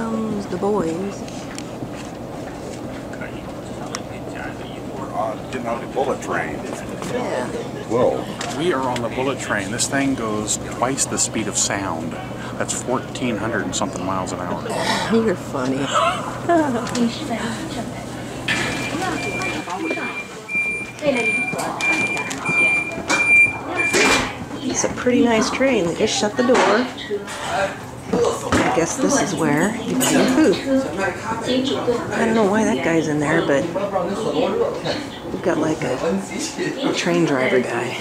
comes the boys. Getting on the bullet train. Yeah. Whoa. We are on the bullet train. This thing goes twice the speed of sound. That's 1,400 and something miles an hour. You're funny. It's a pretty nice train. They just shut the door. I guess this is where you buy your food. I don't know why that guy's in there, but we've got like a train driver guy.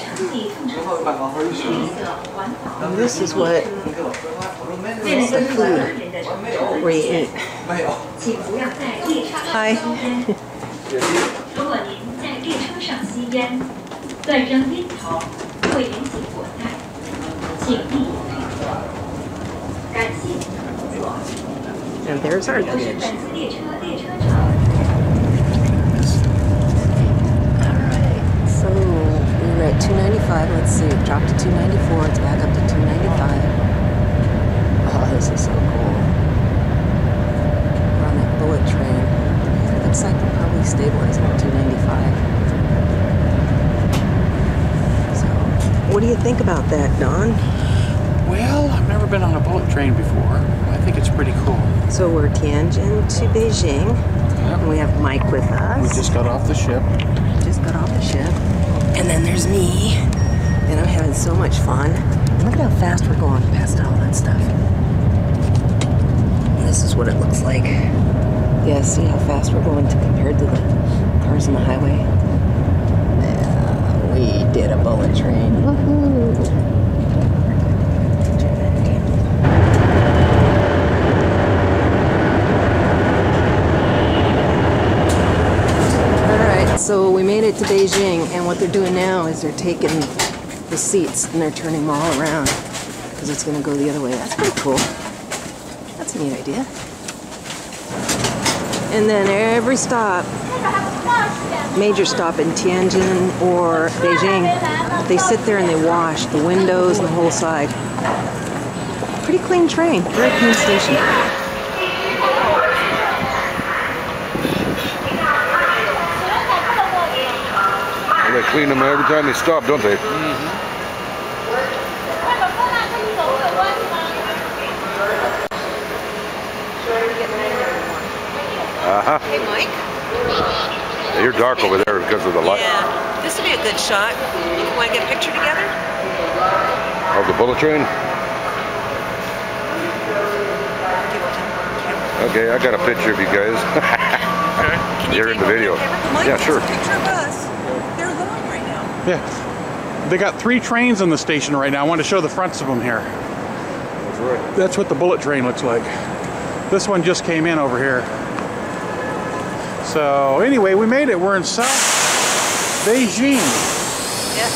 And this is what is the food where you eat. Hi. And there's our luggage. Alright, so we were at 295. Let's see, it dropped to 294. It's back up to 295. Oh, this is so cool. We're on that bullet train. It looks like we're probably stabilizing at 295. So, what do you think about that, Don? Well, I've never been on a bullet train before. I think it's pretty cool. So we're Tianjin to Beijing, and we have Mike with us. We just got off the ship. And then there's me, and I'm having so much fun. And look at how fast we're going past all that stuff. And this is what it looks like. Yeah, see how fast we're going compared to the cars on the highway? Yeah, we did a bullet train. Woohoo! So we made it to Beijing, and what they're doing now is they're taking the seats and they're turning them all around because it's going to go the other way. That's pretty cool. That's a neat idea. And then every stop, major stop in Tianjin or Beijing, they sit there and they wash the windows and the whole side. Pretty clean train, very clean station. They clean them every time they stop, don't they? Uh-huh. Hey, Mike? Yeah, you're dark over there because of the light. Yeah, this would be a good shot. You want to get a picture together? Of the bullet train? Okay, I got a picture of you guys. Okay. You're in the video. Mike, yeah, sure. A picture of us. They're going right now. Yeah. They got 3 trains on the station right now. I want to show the fronts of them here. That's right. That's what the bullet train looks like. This one just came in over here. So anyway, we made it. We're in South Beijing. Yeah.